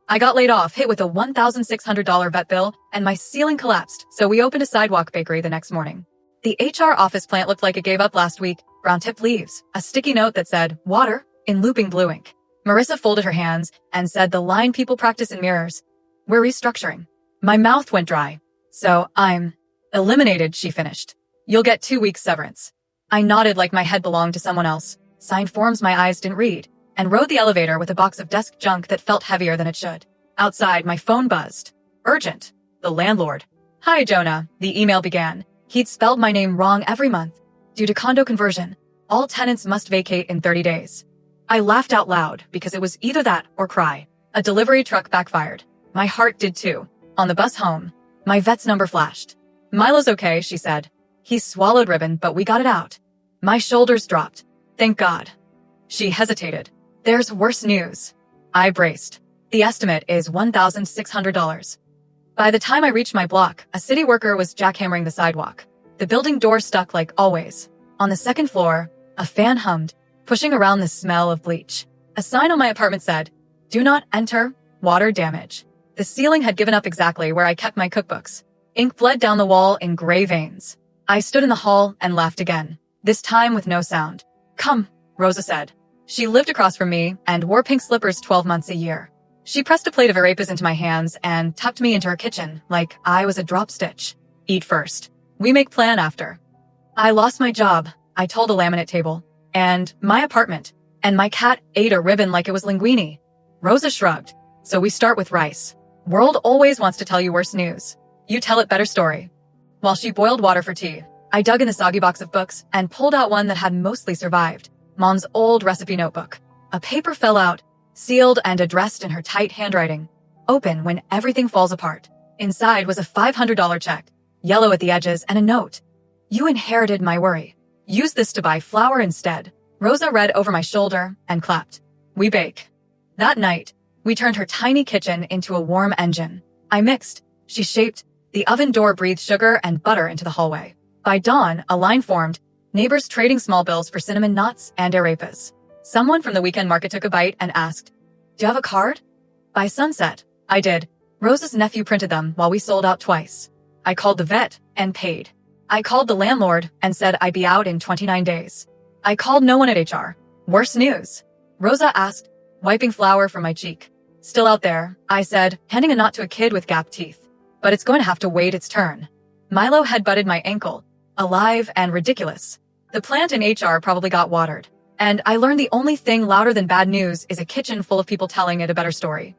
I got laid off, hit with a $1,600 vet bill, and my ceiling collapsed, so we opened a sidewalk bakery the next morning. The HR office plant looked like it gave up last week. Brown-tipped leaves, a sticky note that said, water, in looping blue ink. Marissa folded her hands and said the line people practice in mirrors. We're restructuring. My mouth went dry. So I'm eliminated, she finished. You'll get 2 weeks severance. I nodded like my head belonged to someone else, signed forms my eyes didn't read, and rode the elevator with a box of desk junk that felt heavier than it should. Outside, my phone buzzed. Urgent. The landlord. Hi, Jonah, the email began. He'd spelled my name wrong every month. Due to condo conversion, all tenants must vacate in 30 days. I laughed out loud because it was either that or cry. A delivery truck backfired. My heart did too. On the bus home, my vet's number flashed. Milo's okay, she said. He swallowed ribbon, but we got it out. My shoulders dropped. Thank God. She hesitated. There's worse news. I braced. The estimate is $1,600. By the time I reached my block, a city worker was jackhammering the sidewalk. The building door stuck like always. On the second floor, a fan hummed, pushing around the smell of bleach. A sign on my apartment said, "Do not enter, water damage." The ceiling had given up exactly where I kept my cookbooks. Ink bled down the wall in gray veins. I stood in the hall and laughed again, this time with no sound. Come, Rosa said. She lived across from me and wore pink slippers 12 months a year. She pressed a plate of arepas into my hands and tucked me into her kitchen like I was a drop stitch. Eat first. We make plan after. I lost my job, I told a laminate table, and my apartment, and my cat ate a ribbon like it was linguine. Rosa shrugged. So we start with rice. World always wants to tell you worse news. You tell it better story. While she boiled water for tea, I dug in the soggy box of books and pulled out one that had mostly survived. Mom's old recipe notebook. A paper fell out, sealed and addressed in her tight handwriting. Open when everything falls apart. Inside was a $500 check, yellow at the edges, and a note. You inherited my worry. Use this to buy flour instead. Rosa read over my shoulder and clapped. We bake. That night, we turned her tiny kitchen into a warm engine. I mixed. She shaped. The oven door breathed sugar and butter into the hallway. By dawn, a line formed, neighbors trading small bills for cinnamon nuts and arepas. Someone from the weekend market took a bite and asked, "Do you have a card?" By sunset, I did. Rosa's nephew printed them while we sold out twice. I called the vet and paid. I called the landlord and said I'd be out in 29 days. I called no one at HR. Worse news. Rosa asked, wiping flour from my cheek. Still out there, I said, handing a knot to a kid with gap teeth. But it's going to have to wait its turn. Milo had butted my ankle, alive and ridiculous. The plant in HR probably got watered. And I learned the only thing louder than bad news is a kitchen full of people telling it a better story.